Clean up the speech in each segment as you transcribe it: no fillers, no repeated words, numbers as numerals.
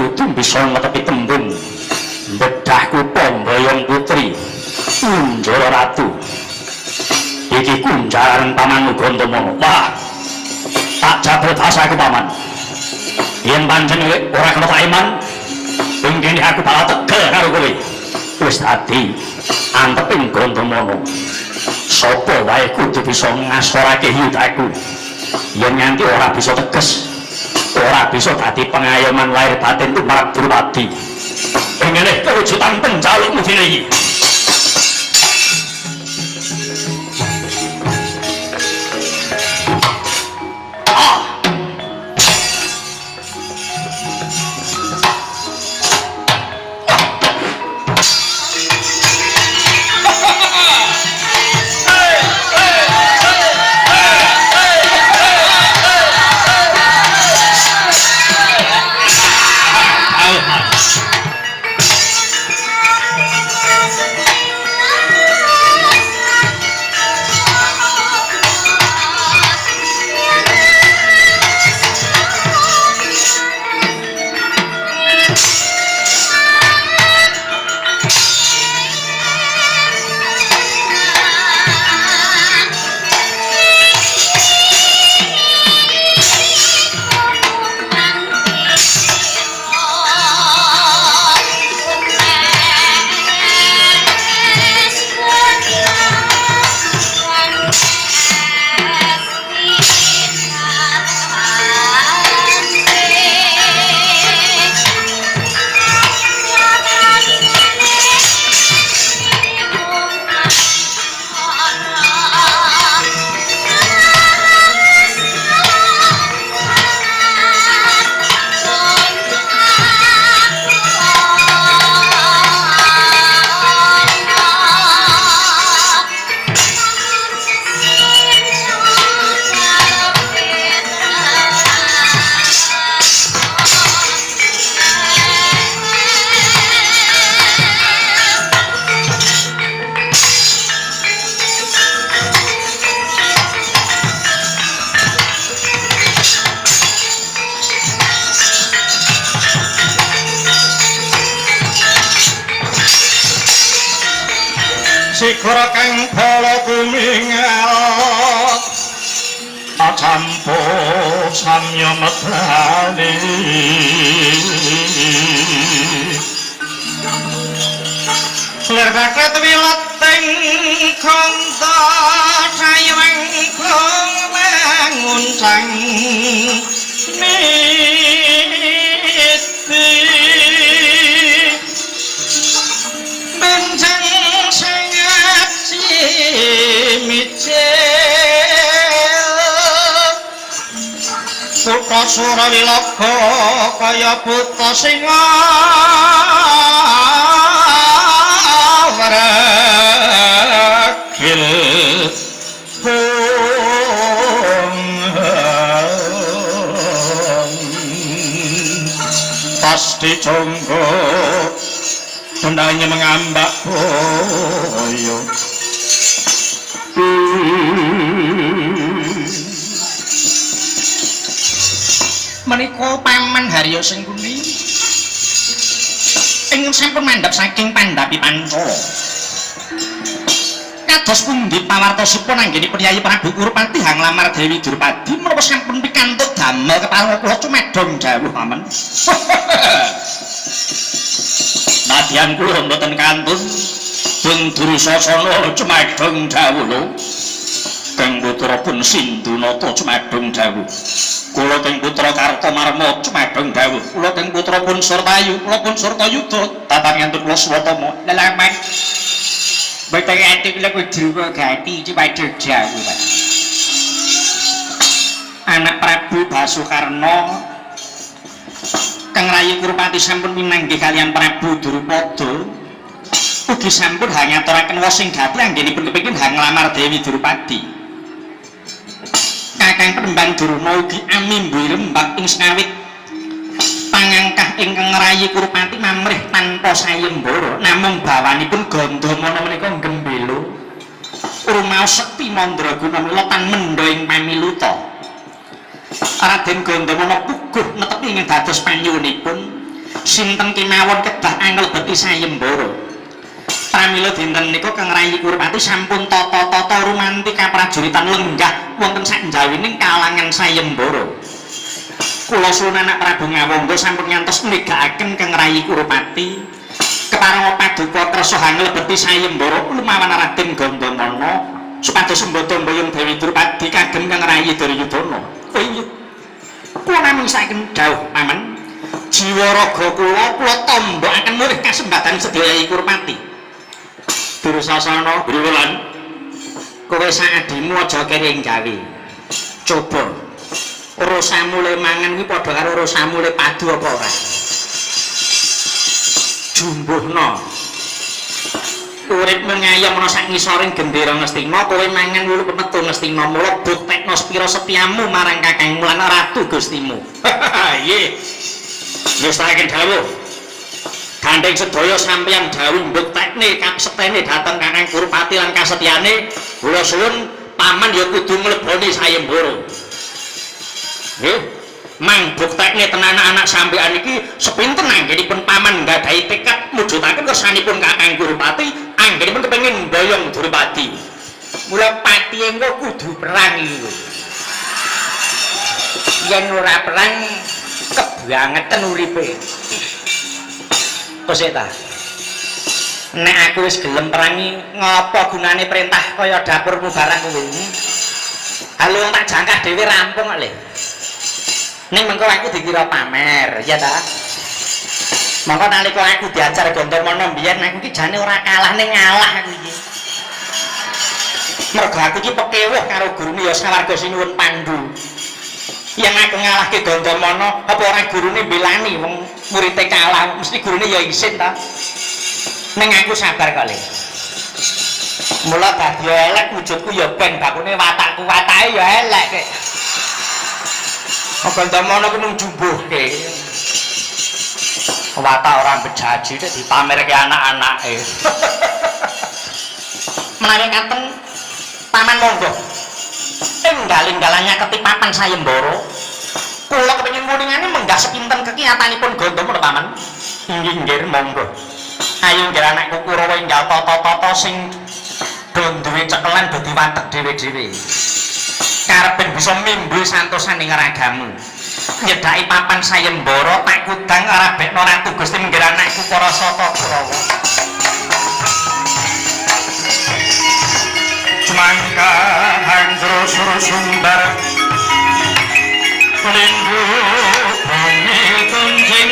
kudu bisa ngetepi tembung bedahku Pombayong Putri Kunjara Ratu iki kunjaran paman Ugantama. Wah, tak jabel basaku paman. Yen pancen ora kena tak iman, pengkene aku bakal tegel karo kowe. Wis dadi anteping Ugantama. Sapa wae kudu bisa ngasorake hitaku. Yen nganti ora bisa teges, ora bisa dadi pengayoman lahir batin tumrap Durpati. Pengene kewujudan penjalukmu dene iki. Sikra kang bala kumingal acampo samya medhani lir kakret wilating kanta sayang manguncang miti benjang Putra Surawilaga kaya putra singa waragil pasti jonggo tendanya mengambak boyo menika paman Harya Sengkuni ingkang sampun mandhap saking Pandhapi Pancala kados pundi pawartosipun anggenipun Yayi Prabu Kurupati hanglamar Dewi Durpadi menapa sampun pikantuk damel kepareng kula cumedhong dawuh paman. Nadyan kula mboten kantun Bung Dursasana cumedhong dawuh lho. Kang putra pun Sindunata cumedhong dawuh. Kula teng putra Kartamarma cumedhong dawuh. Kula teng putra pun Surtayu, kula pun Surtayuda tatangipun kula Swatama. Lelaman. Mboten ati kula kudu gati cumedhong dawuh, Pak. Anak Prabu Basukarna Kang Rayi Kurupati sampun pinanggih kaliyan Prabu Drupada. Ugi sampun hangaturaken wasing gati anggenipun kepengin nglamar Dewi Durpadi. Kakang Perembang Durna ugi amimbu rembak ing sengawit pangangkah ingkang Rayi Kurupati mamrih tanpa sayembara namung bawanipun Gandamana menika gembela rumaos sekti mandraguna mila tan mendha ing pamiluta. Raden Gandamana puguh netepi ing dados panyuwunipun Sinten kemawon kedah anglebeti sayembara. Pramila dinten nika Kang Rayi Kurpati sampun tata-tata rumanti kaprajuritan lenggah wonten sak njawining kalangan sayembara. Kula suwun anak Prabu Ngawangga sampun ngantos negakaken Kang Rayi Kurpati kepareng paduka kersa anglebeti sayembara lumawan Raden Gandamana supados sembada mboyong Dewi Drupadi kagem Kang Rayi Duryudana. Oh iya. Kula namung saken dawuh paman. Jiwa raga kula tombokaken mulih kasembadan sedaya Kurpati. Dursasana Griwulan, kowe saadimu aja kene gawe. Coba urusanmu le mangan kuwi padha karo urusanmu le padu apa ora? Jumbuhna. Uripmu ngayom ana sak ngisoring gendera Ngastina, kowe mangan wulu pemetu Ngastina, mula buktekno sepira setiamu marang kakangmu lan ratu Gustimu. Iye. Wis tak dawuh. Gandeng sedaya sampeyan dawuh mbuktekne kasetene dhateng Kakang Kurpati lan kasetyane, kula suwun paman ya kudu mleboni sayembara. Nggih. Mang buktekne tenan anak sampeyan iki sepinten anggenipun paman nggadahi tekad mujudaken kersanipun Kakang Kurpati anggenipun kepengin mboyong Drupadi. Mula pati engko kudu perang iki. Yen ora perang kebangetan uripe. Kosek ta. Nek aku wis gelem perangi, ngapa gunane perintah kaya dapurmu barang kuwi? Halo tak jangkah dhewe rampung kok le. Ning mengko aku dikira pamer, ya ta? Mongko nalika aku diajar Gandamana mbiyen aku iki jane ora kalah ning ngalah aku iki. Mergo aku iki pekewuh karo gurune ya Sawarga Sinuwun Pandhu. Yang aku ngalahke Gandamana apa ora gurune belani wong muridé kalah mesti gurune ya isin ta. Ning aku sabar kok le. Mula dadi elek wujudku ya ben bakune watakku watake ya elek kek. Gandamana ku mung jumbuhke. Watak ora bejaji nek dipamerke anak-anake. Menawi katen paman monggo. Enggal-enggalane ketipapan sayembara. Kula kepengin muningane menggah sepinten kekiyatanipun Gandamana paman. Inggih nggih monggo. Ayo nggih anakku Kurawa enggal tata-tata sing do duwe cekelan do diwatek dhewe-dhewe. Karepen bisa mimbu santosan ing ragamu. Nyedhaki papan sayembara tak kudang arabekno Ratu Gusti nggih anakku Parasata Kurawa. Mangka handro sumber linggu bumi tunjing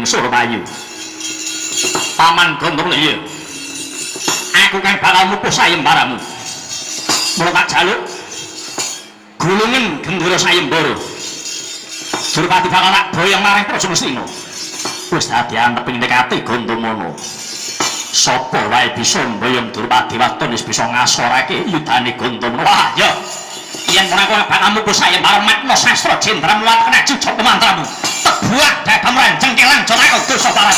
Surbayu. Paman Gondomlaya. Aku kang bakal mupuh sayembaramu. Mula tak jaluk gulungen gendera sayembara. Durpati bakal tak boyong marang Praja Ngastina. Wis dadi anteping nekati Gondomana. Sapa wae bisa mboyong Durpati waton wis bisa ngasorake yudane Gondomana. Wah, ya. Yen menawa bakal mupuh sayembara makna sastra jendra mulat kena jujuk kemantramu. Tebuak dagem ranjeng kelang jana dosa barat.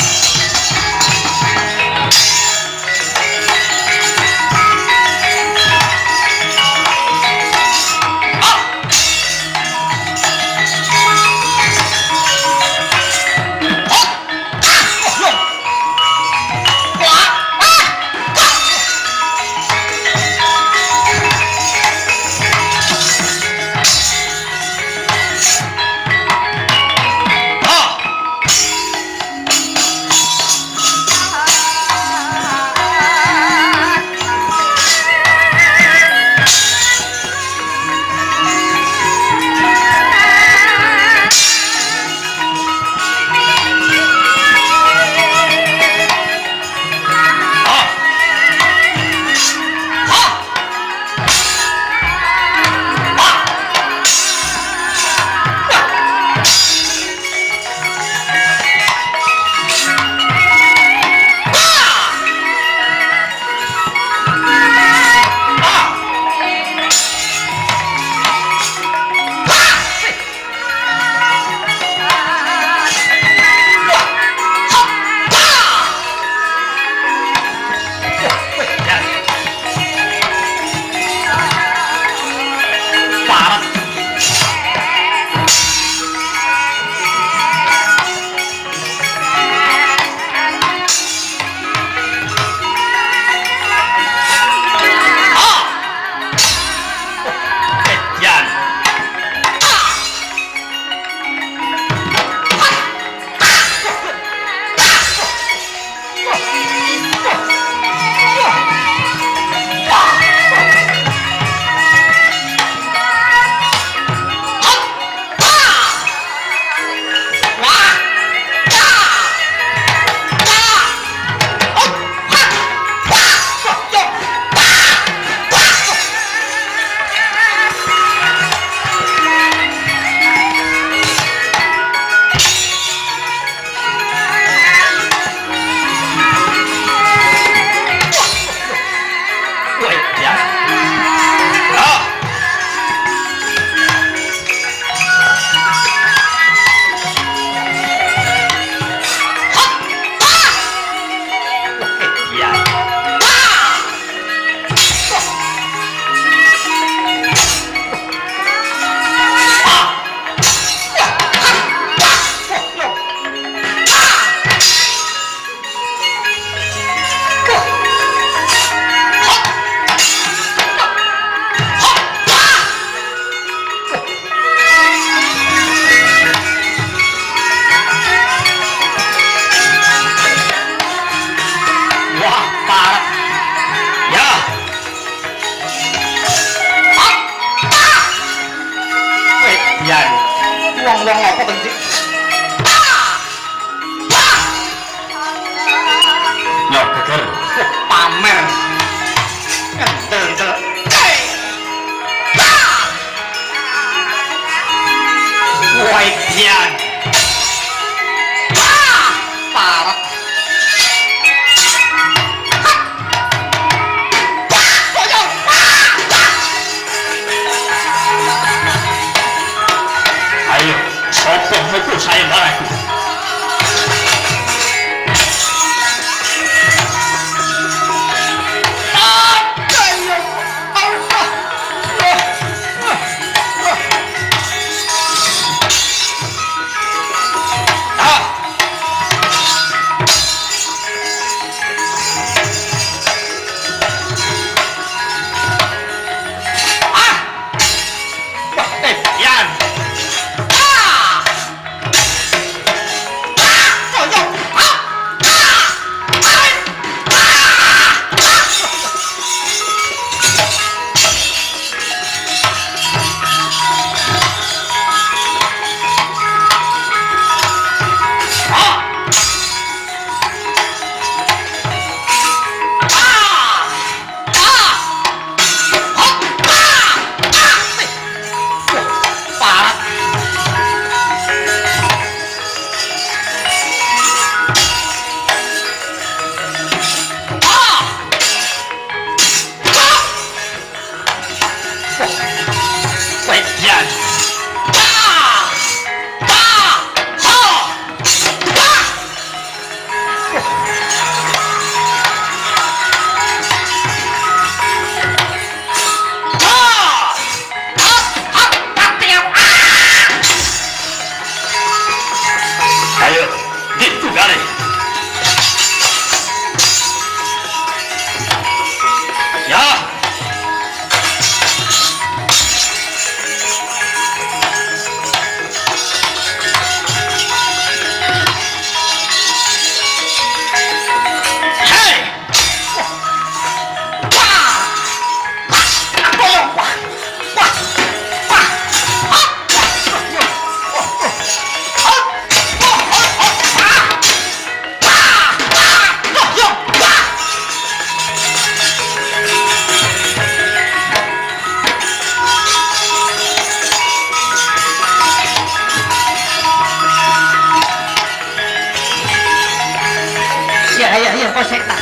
iya kok sik tak.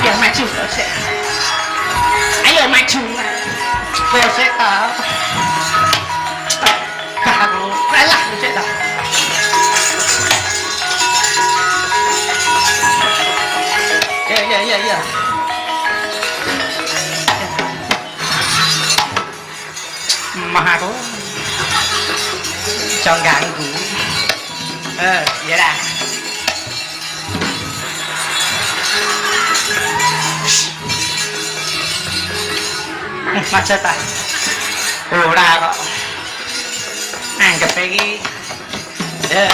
Ya maju kok sik. Ayo maju. Kok sik tak. Aku kalah sik tak. Ya. Mahaku. Jangan ganggu. Ya dah. Macet tak? Ora kok. Anggap iki. Ya.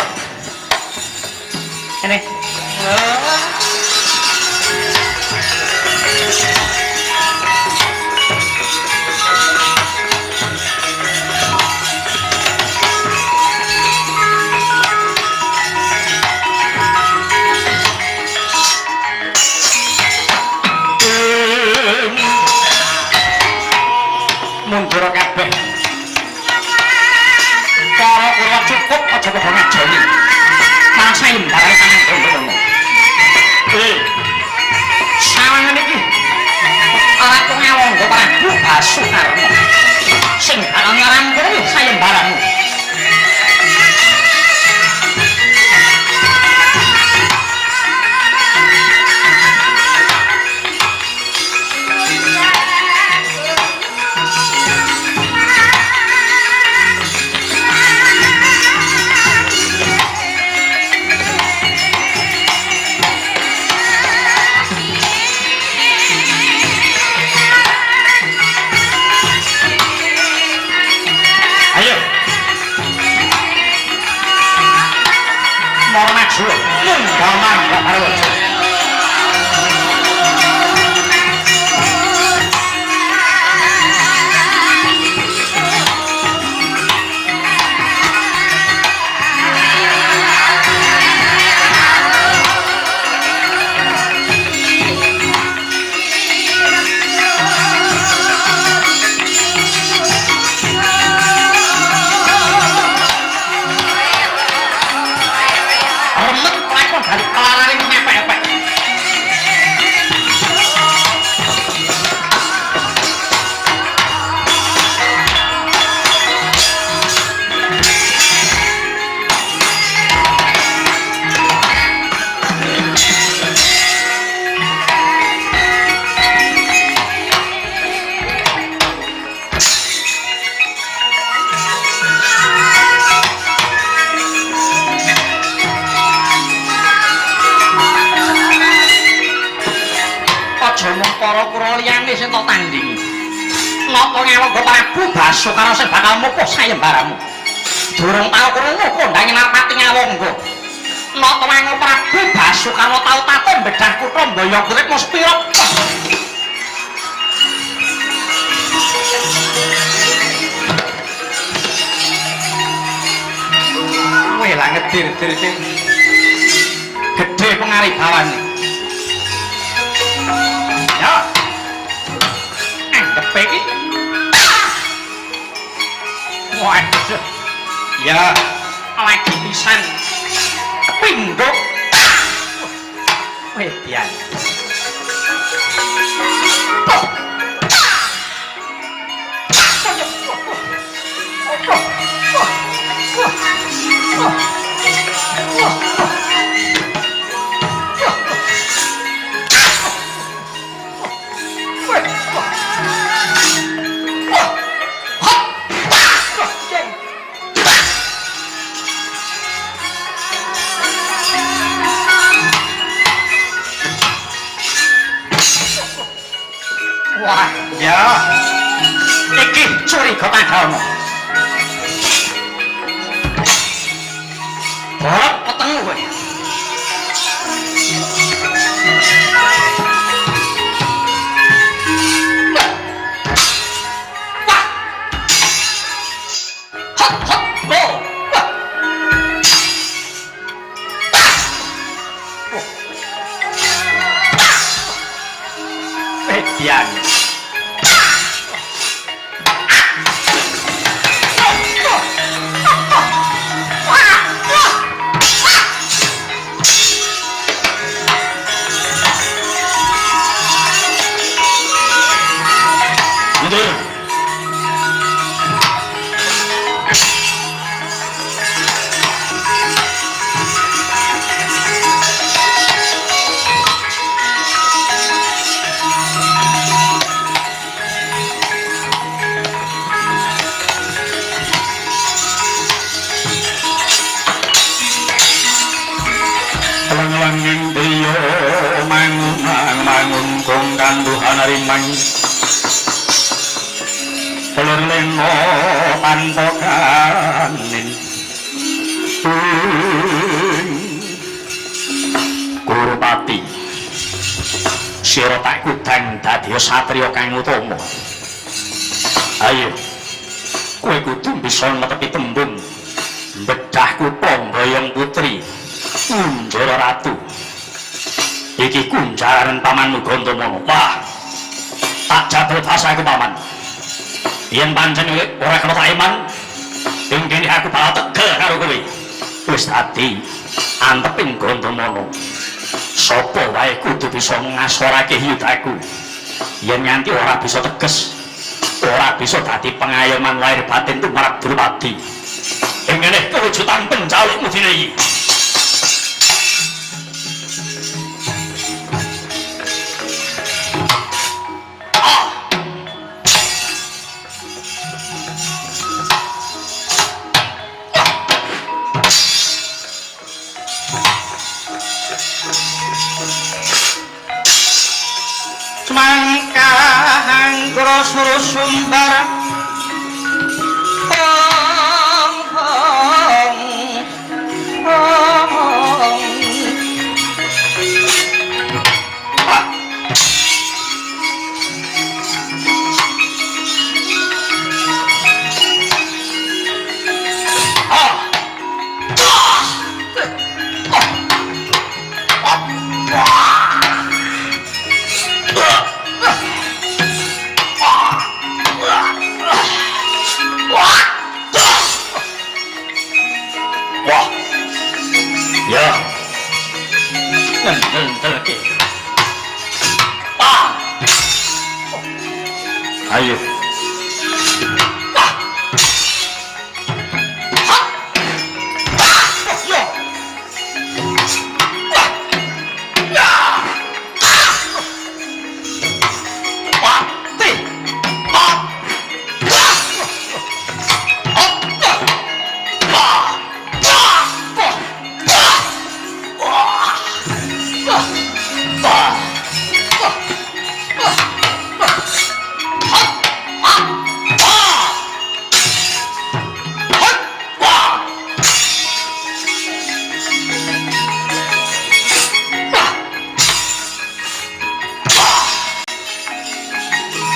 Ini. Mundur kabeh. Para kula cukup aja padha ngajeni. Malah sayembarane tangan ngono. Sawangan iki ora kok ngawong kok Prabu Basukarna. Sing bakal ngarampung sayembaranmu. Gaman gak karo. Prabu Basukarna sing bakal mupuh sayembaranmu. Durung tau krungu kondange Narpati Ngawangga. Nata wangun Prabu Basukarna tau taton bedah kutha Mbayangkurit mung sepira. Weh lah ngedir-dir sing gedhe pengaribawane. Ya. Anggep iki waduh, ya lagi pisan pinduk wedian wah, ya, iki curiga tanggalmu. Borok petengmu kowe. Wah. Hot hot go. Wah. Median. narimang pelurleno tanpa kanin Kurupati sira tak kudang dadi satriya kang utama ayo kowe kudu bisa netepi tembung bedahku Pambayang Putri Kunjara Ratu iki kunjaran pamanmu Gandamana wah tak jatuh tasaku paman yen pancen ora kena tak iman ing kene aku bakal tegel karo kowe wis dadi anteping Gandamana sapa wae kudu bisa ngasorake yudaku yen nganti ora bisa teges ora bisa dadi pengayoman lahir batin tumrap Drupadi ing kene kewujudan penjalukmu dina iki Mangkahang grosro sumbar ayo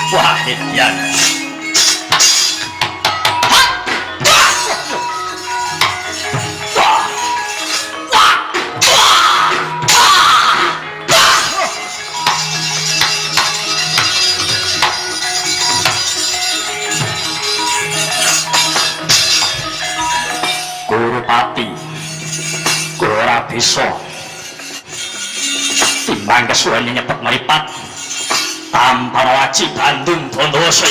Wahidyan Kurupati ora bisa timbang kesuwen nyepet meripat tanpa wajib Bandung Bondowoso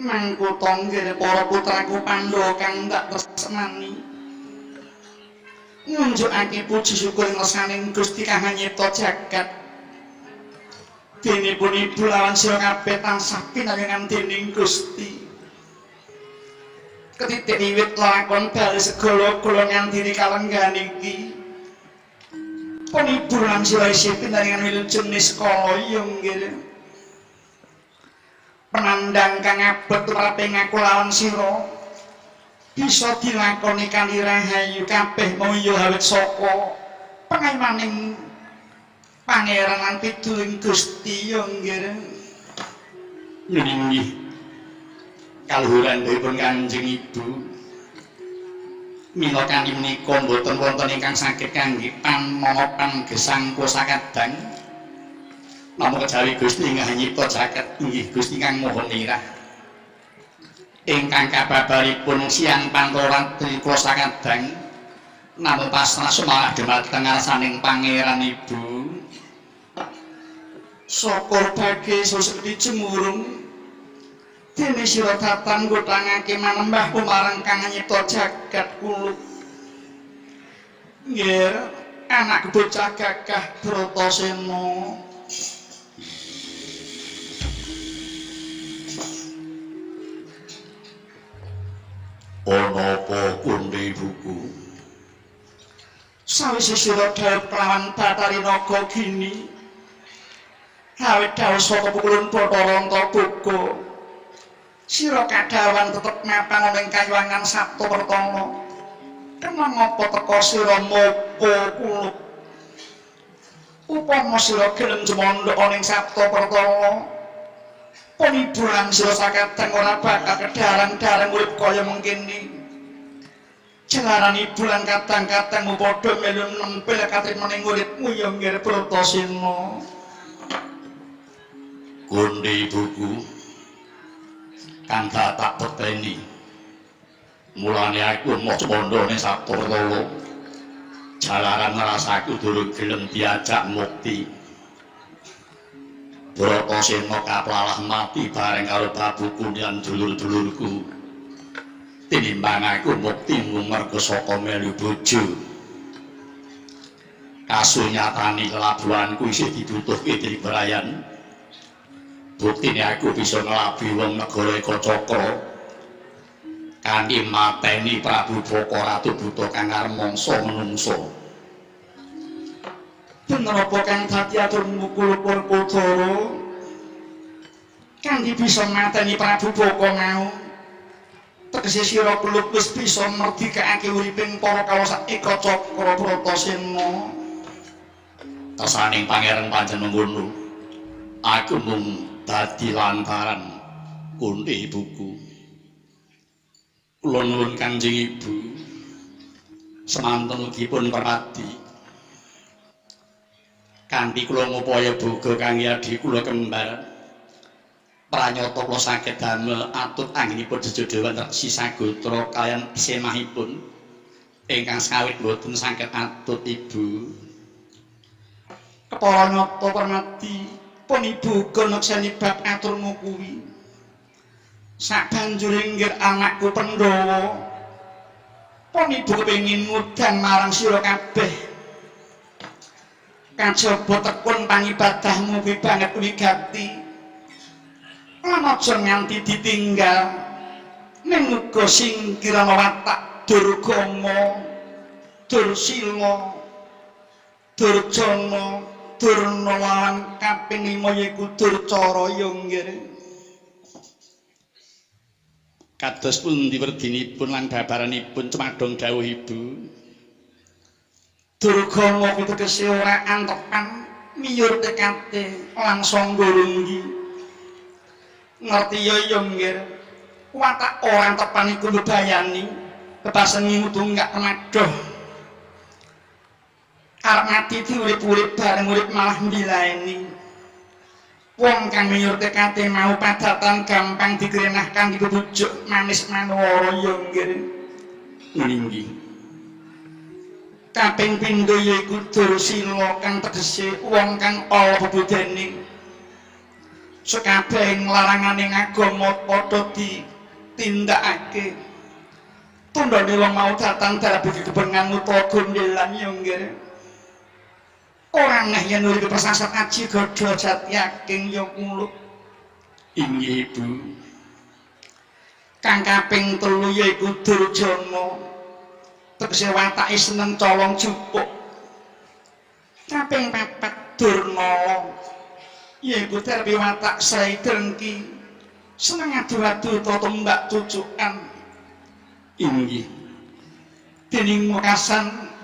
mangku tonggir para putraku Pandhawa kang tak tresnani ngunjukake puji syukur ngersaning Gusti Kang nyipta jagat Denipun ibu lawan sira kabeh tansah pinangangan dening Gusti. Ketitik wiwit lakon bali segala kula ngandiri kalenggan iki. Pun ibu lan sira isih pinangangan wilujeng niskala ya nggih. Penandang kang abot tumraping aku lawan sira bisa dilakoni kanthi rahayu kabeh moyo awit saka pangaimaning Pangeran lan pituling Gusti ya nggih. Nggih. Kaluhuranipun Kanjeng Ibu. Mila kanthi menika boten wonten ingkang saged kangge panonopan gesang kuasa kadang. Namung kejawi Gusti ingkang nyipta jagat inggih Gusti kang moho nirah. Ingkang kababaripun siang pantoratri kuasa kadang namung pasrah sumalah dhumateng ngarsaning Pangeran Ibu. Saka bagi susukti cemurung dene sira tatan ngutangake manembah marang kang nyipta jagat kulub. Nggih, anak bocah gagah Bratasena. Ana apa kundi buku? Sawise sira dhawuh kelawan Bathari Naga gini awit dawuh saka pukulun Bathara Antaboga sira kadhawan tetep mapan ning kayuwangan Sabta Pertama kemang apa teka sira mopo kulub upama sira gelem jemondhok ning Sabta Pertama peniburan sira sakadang ora bakal kedaran-daran urip kaya mengkene jalaran ibu lan kadang-kadang padha melu nempel katrima ning uripmu ya nggih Bratasena. Kundi buku kang tak peteni mulane aku mau condo ning Sabta Pertama jalaran ngrasaku durung gelem diajak mukti. Bratasena kaplalah mati bareng karo babuku lan dulur-dulurku tinimbang aku mukti merga saka melu bojo. Kasunyatane kelabuhanku isih dibutuhke Dribrayan. Buktine aku bisa nglabi wong negara Kacakra kanthi mateni Prabu Baka Ratu Buta kang arep mangsa menungsa. Bener apa kang dadi aturmu kula Kodara kanthi bisa mateni Prabu Baka mau tegese sira kulub wis bisa merdikake uriping para kawasak Kacakra Bratasena. Tasaning Pangeran Panjenengan aku mung dadi lantaran kundi buku. Kula nuwun Kanjeng Ibu semanten ugipun permati kanthi kula ngupaya boga kangge adhi kula kembar pranyata kula saged damel atut anggenipun jejodhoan Resi Sagotra kaliyan semahipun ingkang sawit boten saged atut Ibu. Kepala nyata permati pun ibu gonokseni bab aturmu kuwi sabanjure nggir anakku Pandhawa pun ibu kepengin ngudang marang sira kabeh kajaba tekun pangibadahmu kuwi banget wigati lan aja nganti ditinggal ning uga sing kirana watak Durgama Dursila Durjana Durna lan kaping 5 yaiku Durcara ya nggih. Kados pundi werdinipun lan babaranipun cemadhong dawuh Ibu. Durgama kuwi tegese ora antepan miyur tekate lan sangga lunggi. Ngerti ya nggih. Watak ora antepan iku mbebayani kepasengi tunggak madoh. Arep mati diurip-urip bareng urip malah mbilaeni. Wong kang miyur tekate mau padatan gampang dikrenahkan dibujuk manis manwara ya nggih. Nggih. Kaping pindho yaiku Dursila kang tegese wong kang ala bebudene. Sekabehing larangane agama padha ditindakake. Tundhane wong mau datang dalabuh kebengan utawa gondelan ya nggih. Ora neh yen urip pesasat aji godho Jatyaking ya kuluk. Inggih Ibu. Kang kaping 3 yaiku Durjana. Tegese watake seneng colong jupuk. Kaping 4 Durnala. Yaiku terbi watak sai drengki. Seneng adu-adu tata mbak cucukan. Inggih. Dening Wekasan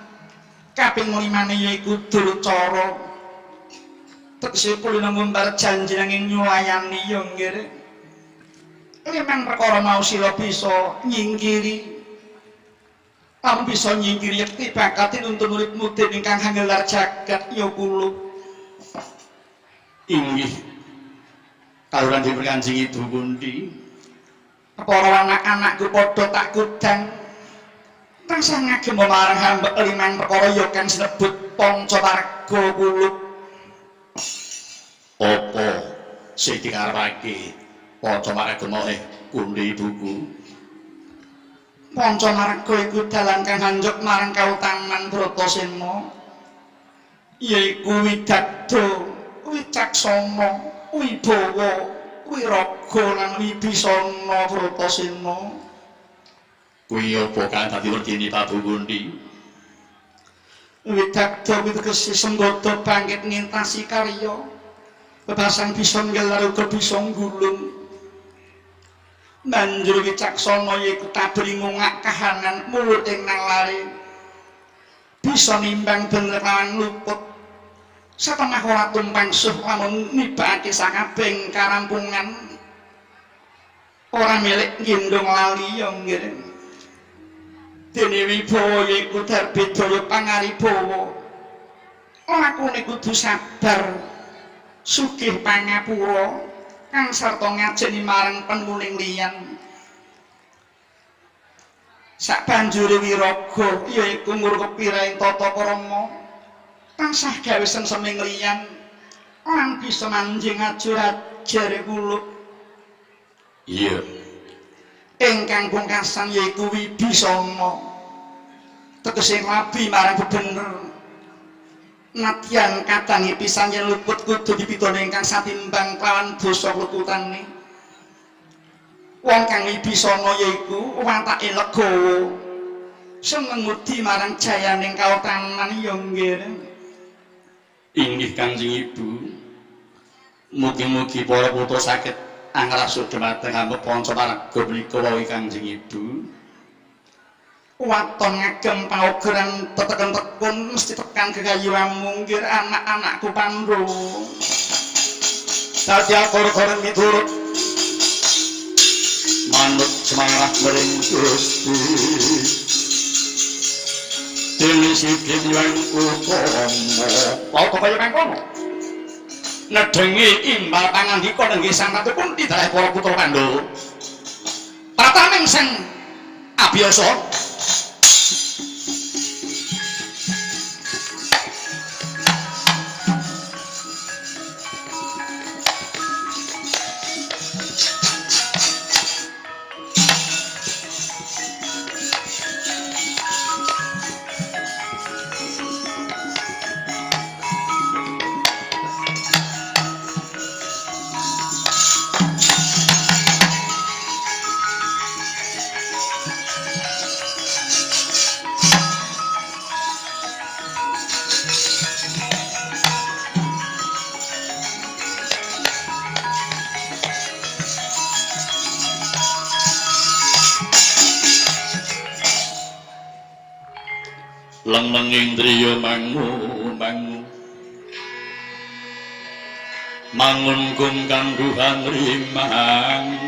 kaping 5 yaiku Durcara. Tegese kulina ngumbar janji nanging nyulayani ya nggih. Limang perkara mau sila bisa nyingkiri. Lan bisa nyingkiri yekti bakal tinuntun uripmu dening kang hanggelar jagat ya kuluk. Inggih. Kawulan dipun Kanjeng Ibu pundi? Para anak-anakku padha tak kudang. Tansah ngagem marang hamba limang perkara ya kang sinebut Pancawarga kuluk. Apa sing dikarepake Pancawarga pundi Ibuku? Pancawarga iku dalan kang hanjuk marang kautaman Bratasena. Yaiku widagda, wicaksana, wibawa, wiraga lan wibisana Bratasena. Kuwi apa kang dadi werdine Prabu pundi? Widagda witegesi sembada bangkit ngintasi karya. Bebasan bisa nggelar uga bisa nggulung. Banjur wicaksana yaiku tabri ngungak kahanan mulut ing nalare. Bisa nimbang bener lawan luput. Setengah ora tumpang suh lamun nibake sakabeng karampungan. Ora milik gendong lali ya nggih. Dene wibawa yaiku darbedaya pangaribawa. Lakune kudu sabar, sugih pangapura, kang sarta ngajeni marang penuling liyan. Sabanjure wiraga yaiku ngurkepiraing tata krama, tansah gawe semseming liyan lan bisa manjing ajur-ajare kuluk. Iya. Ingkang pungkasan yaiku Wibisana. Tegese labi marang bebener. Nadyan kadangi pisan yen luput kudu dipidana ingkang satimbang kelawan dosa luputane. Wong kang Wibisana yaiku watake legawa. Seneng ngudi marang jayaning kautaman ya nggih. Inggih Kanjeng Ibu. Mugi-mugi para putra saged angrasuk dhumateng hamba Pancawarga punika wau Kanjeng Ibu. Waton ngagem paugeran teteken-tekun mesti tekan gegayuhanmu nggih anak-anakku Pandhawa. Dadi akor-akor miturut manut semangat mring Gusti. Dene sing yang utama, Apa kaya mangkono? Nedhengi imbal pangandika nenggih sang ratu Kunti dalih para putra Pandhawa. Prataning sing abiyasa leneng indriya mangun kum kandhuhan rimang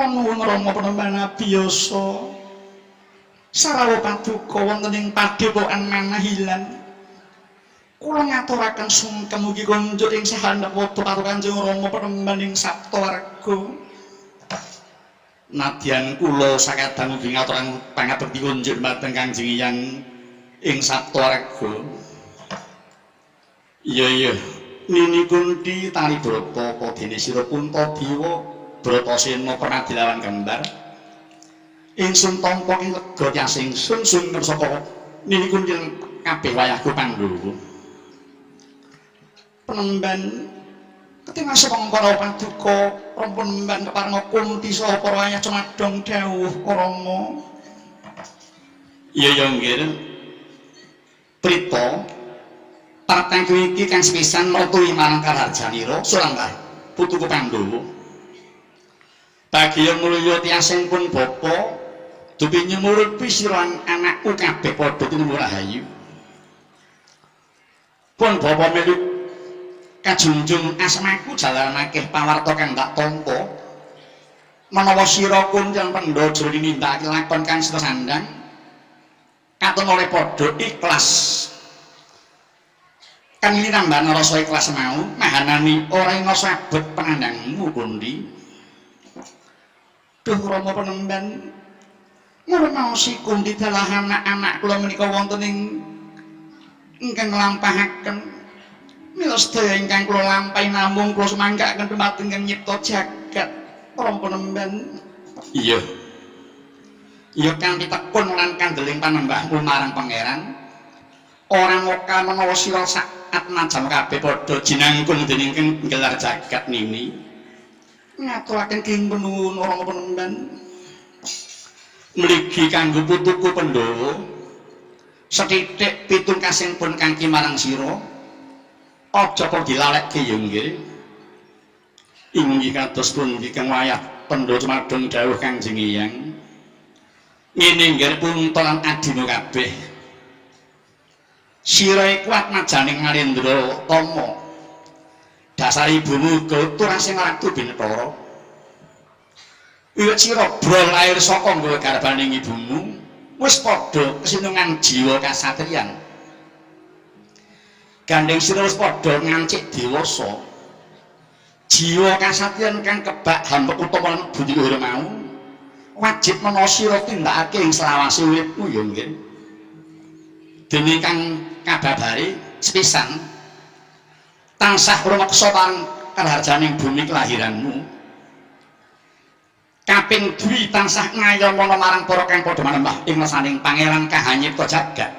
nuwun Rama Penemban abiyasa sarawa paduka wonten ing padepokan Manahilan. Kula ngaturaken sungkem mugi kunjuk ing sahandhap wada karo Kanjeng Rama Penemban ing Saptawarga. Nadyan kula sakadang ugi ngaturaken pangabekti kunjuk dhateng Kangjeng Hyang ing Saptawarga. Iya Nini Kunti tali Brata apa dene sira Puntadewa Bratasena pernah dilawan gambar. Ingsun tampa ing lega tyasing sun saka Nini Kunti kabeh wayahku Pandhawa. Penemban ketika sepang para paduka rampun mban kepareng Kunti saha para wayah cumadong dawuh Rama. Iya nggih. Prita tatangku iki kang sepisan mertui marang Karharjanira Surangkah putuku Pandhawa. Bagya mulya tiyasing pun bapa dupi nyumurut pisiran anakku kabeh padha tinemu rahayu. Pun bapa melu kajunjung asmaku jalaran akeh pawarta kang tak tampa menawa sira kunjang Pandhawa jroning nindakake lakon kang sira sandhang katon oleh padha ikhlas kang linambah rasa ikhlas mau mahanani ora ing sabet penandangmu Kunti. Duh Rama Penemban ngurmaosi Kunti dalah anak-anak kula menika wonten ing ingkang nglampahaken mila sedaya ingkang kula lampahi namung kula sumanggaken dumateng Kang Nyipta jagat Rama Penemban. Iya kanthi tekun lan kandeling panembahmu marang Pangeran ora ngokal menawa sira saat najam kabeh padha jinangkung dening Kang gelar jagat nini ngaturaken ing penuhun Rama Penemban. Mligi kanggo putuku Pandhawa sethithik pitungkasipun kangge marang sira aja kok dilalekke ya nggih. Inggih kados pundi kang wayah Pandhawa cumadong dawuh Kangjeng Hyang. Ngene nggih Punta lan Adina kabeh. Sirae kuat najaning Ngalendra Tama. Dasar ibumu Gautara sing ratu Bintara. Wiwit sira brol lair saka nggawa garbaning ibumu wis padha kesinungan jiwa kasatriyan. Gandeng sira wis padha ngancik dewasa. Jiwa kasatriyan kang kebak hambek utama lan budi luhur mau wajib menawa sira tindakake ing selawase uripmu ya nggih. Dene kang kababari sepisan tansah rumeksa marang karharjaning bumi kelahiranmu. Kaping dwi tansah ngayomana marang para kang padha manembah ing lesaning Pangeran Kahanyipta jagat.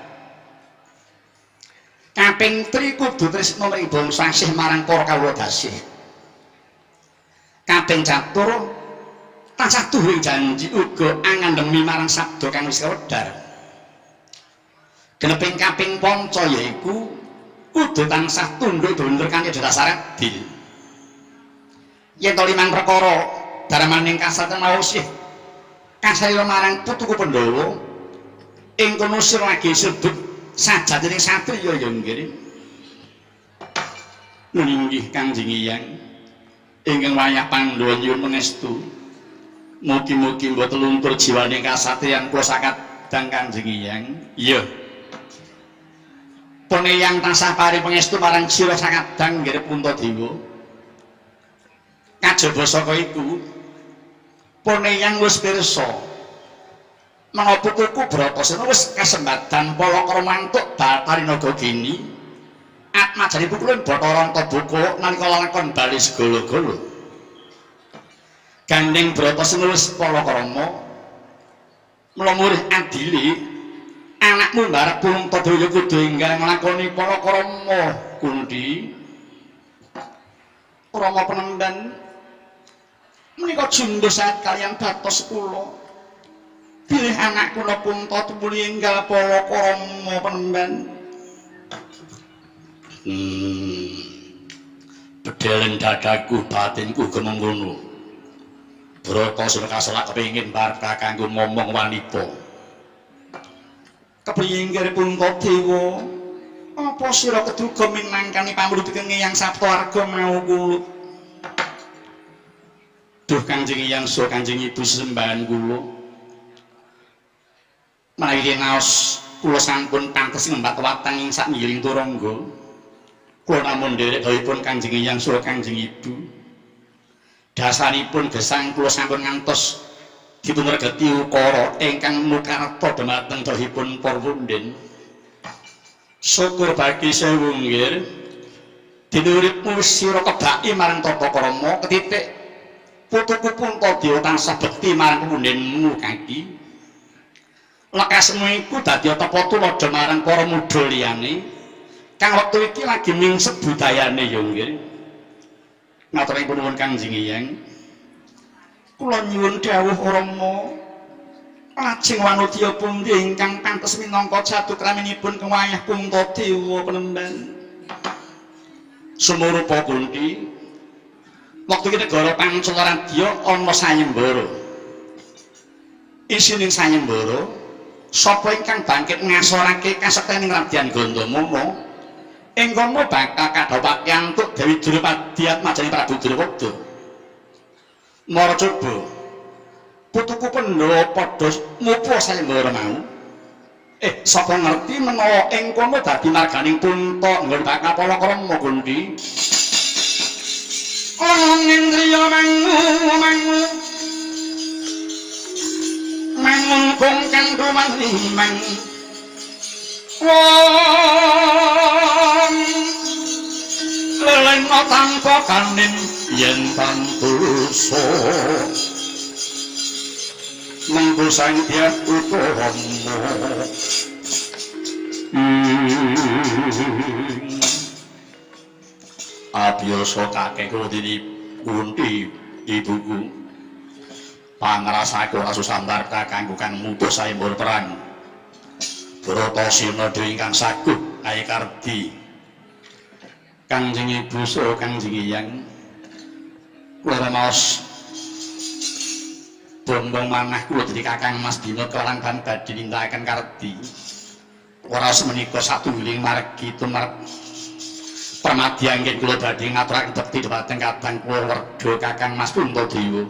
Kaping 3 kudu tresna mring bangsa asih marang para kawula dasih. Kaping 4 tansah duhing janji uga angandhemi marang sabda kang wis wedhar. Geneping kaping 5 yaiku kudu tansah tunduk dundur kanthi dasar adil. Yen to 5 perkara daramaning kasatan mau sih kasaya marang putuku Pandhawa ing kono sira lagi sebut sajatining satriya ya nggih. Nunggih Kangjeng Hyang ingkang wayah Pandhawa nyuwun pangestu mugi-mugi mboten luntur jiwaning kasatriyan kula sakadang Kangjeng Hyang. Iya pone yang tansah paring pangestu marang sira sakadang nggih Puntadewa. Kajaba saka iku pone yang wis pirsa menawa putuku Bratasena wis kasembadan Palakrama mantuk Bathari Naga Geni atmajane pukulun Bathara Antabuka nalika lakon bali segala-gala. Gandeng Bratasena wis Palakrama mula murih adile anakmu mbarep Puntadewa kudu enggal nglakoni Palakrama Kunti. Rama Penemban menika jundha saat kaliyan batos kula. Pilih anak kula Punta tumuli enggal Palakrama Penemban. Bedelen dadaku batinku gemeng ngono. Bratasena kaselak kepengin barep kanggo ngomong wanita. Kepriye nggih Puntadewa? Apa sira keduga minangkani pamrudi Kang Hyang Saptawarga mau kula? Duh Kangjeng Hyang saha Kanjeng Ibu sesembahan kula. Menawi naos kula sampun pantes ngembat watang ing sakngiring turangga. Kula namung nderek dawuhipun Kanjeng Hyang saha Kanjeng Ibu. Dasaripun gesang kula sampun ngantos dipunregeti ukara ingkang mukarta dhumateng dahipun Purwunden. Syukur bagi sewu nggih. Dinuripmu sira kebaki marang tata krama ketitik putuku Puntadewa tansah bekti marang pundhenmu Kaki. Lekasmu iku dadi tapa tuladha marang para mudha liyane kang wektu iki lagi mingset budayane ya nggih. Matur nuwun Kangjeng Hyang. Kula nyuwun dawuh Rama, lajeng wanudya pundi ingkang pantes minangka jadukraminipun kewayah Puntadewa Penemban. Sumurupa Kunti, waktu iki negara Pancaradya ana sayembara. Isining sayembara, sapa ingkang bangkit ngasorake kasektening Radyan Gandamana, ing kono bakal kadhawake antuk Dewi Drupadi atmajane Prabu Drupada. Mara coba putuku Pandhawa padha mupa sayembara mau. Sapa ngerti menawa ing kono dadi marganing Punta nggon bakal palakrama Kunti. Ana indriya mangu kang kandhuman lelen tanpa kanin yen tantusa mengko sang dia utama abiyasa kakek kula dadi Kunti ibuku pangrasaku ora susambar kanggo kang mutus sayembara perang Bratasena ingkang saguh Ayakardi. Kangjeng Ibu saha Kangjeng Hyang kula maos bombong manah kula dadi Kakang Mas Dina kelang ban badhe nindakaken kardi ora semenika satunggiling margi tumrap permadi anggen kula badhe ngaturaken bekti dhumateng kadang kula werga Kakang Mas Puntadewa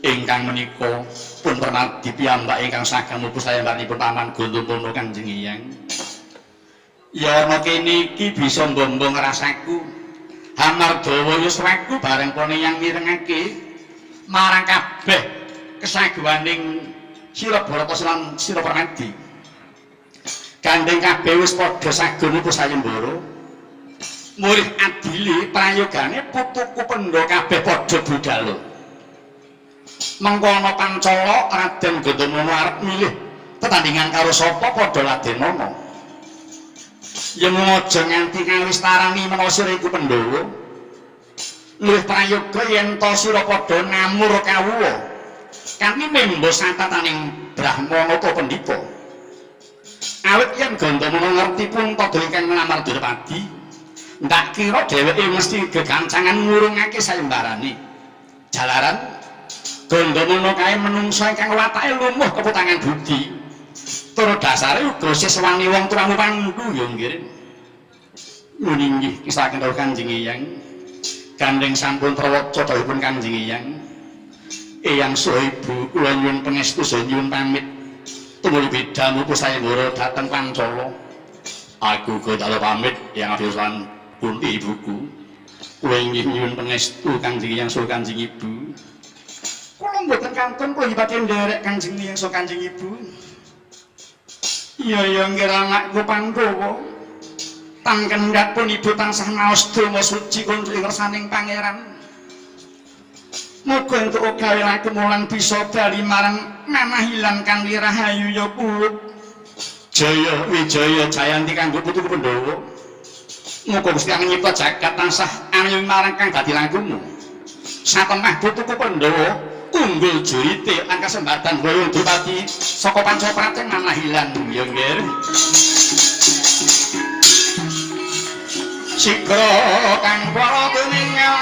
ingkang menika pun permadi piyambak ingkang saged mupu sayembaripun Paman Gandamana Kangjeng Hyang. Ya ana kene iki bisa mbombong rasaku. Hamardawa yuswaku bareng kono yang mirengake marang kabeh kesaguhaning sira Bratasena lan sira Permadi. Gandeng kabeh wis padha saged mupu sayembara. Murih adile prayogane putuku Pandhawa kabeh padha budal. Mengko ana Pancala Raden Gandamana arep milih tetandingan karo sapa padha ladenana. Yen aja nganti kawis tarani menawa sira iku Pandhawa. Luwih prayoga yen to sira padha namur kawuwa. Kanthi membo satataning Brahmana utawa pendhita. Awit yen Gandamana ngerti Puntadewa ingkang nglamar Drupadi, ndak kira dheweke mesti gegancangan ngurungake sayembarane. Jalaran Gandamana kae menungsa ingkang watake lumuh keputangan budi. Tur dasare uga seswani wong tuamu Pandu ya nggih. Muni nggih kisaken dawuh Kanjeng Hyang. Gandeng sampun trawaca dawuhipun Kanjeng Hyang. Eyang saha Ibu kula nyuwun pangestu saha nyuwun pamit. Tumuli beda mupu sayembara dhateng Pancala. Aku uga dalem pamit Yang Abiyasa Kunti ibuku. Kula inggih nyuwun pangestu Kanjeng Hyang saha Kanjeng Ibu. Kula mboten kantun kula badhe nderek Kanjeng Hyang saha Kanjeng Ibu. Iya nggih anakku Pandhawa. Tan kendhat pun ibu tansah maos donga suci kunjuk ngersaning pangeran. Muga entuk gawe lakemulan bisa bali marang manahilan kang rahayu ya Pulut. Jaya wijaya jayanti kanggo putuku Pandhawa. Muga Gusti Kang nyipta jagat tansah anyung marang kang dadi langkungmu. Satemah putuku Pandhawa unggul jurite lan kesempatan Wayang Drupadi saka Pancaprateng manahilan ya nggih. Sikra kang para tuminga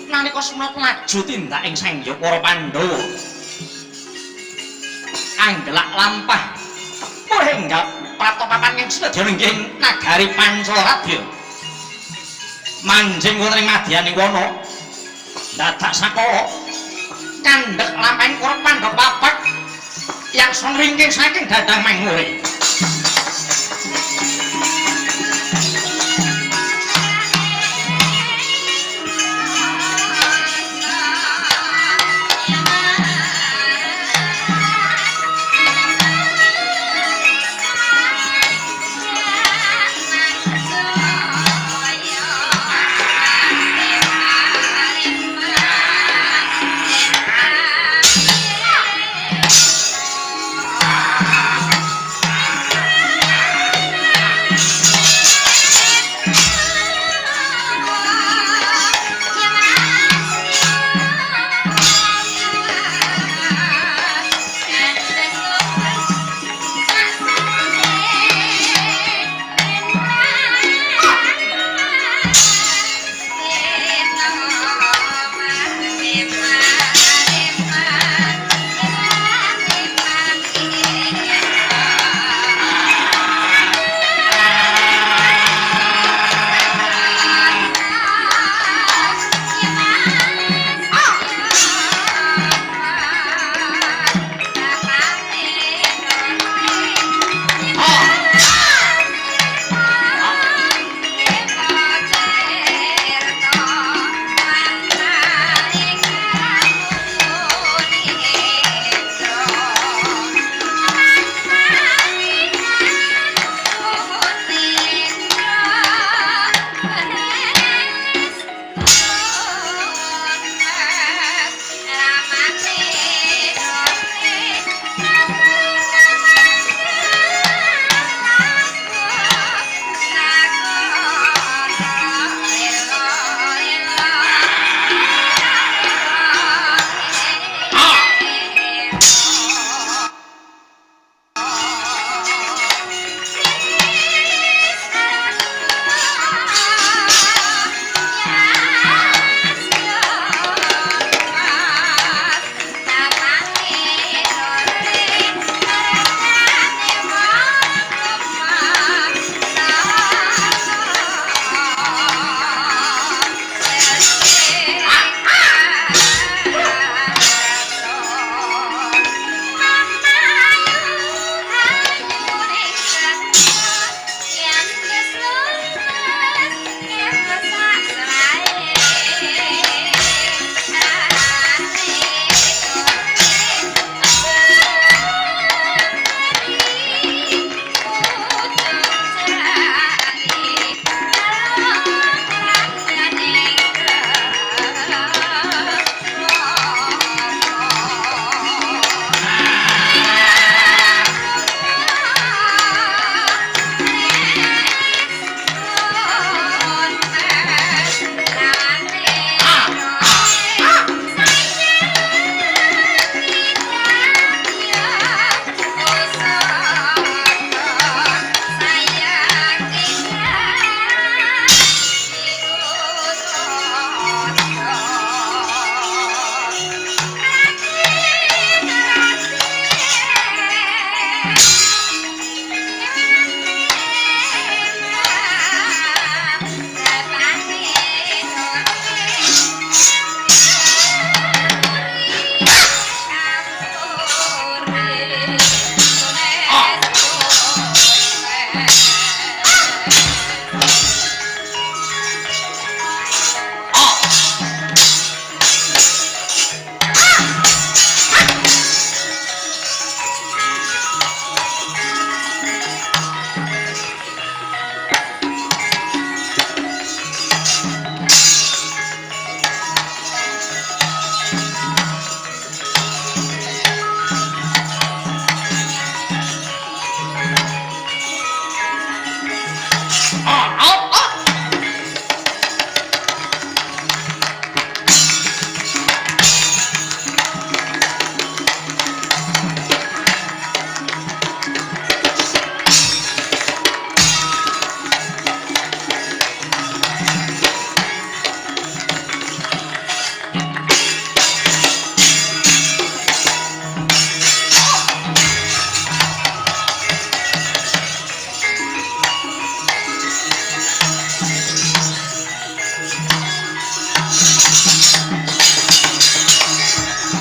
Nalika Semana laju tindak ing Sangya para Pandhawa anggelak lampah mulih enggak pratopapan ing sedaya ing nagari Pancaradya manjing wonten ing madyaning wana dadak sakala kandhek lampahing para Pandhawa papat yang sengringking saking dadang mangure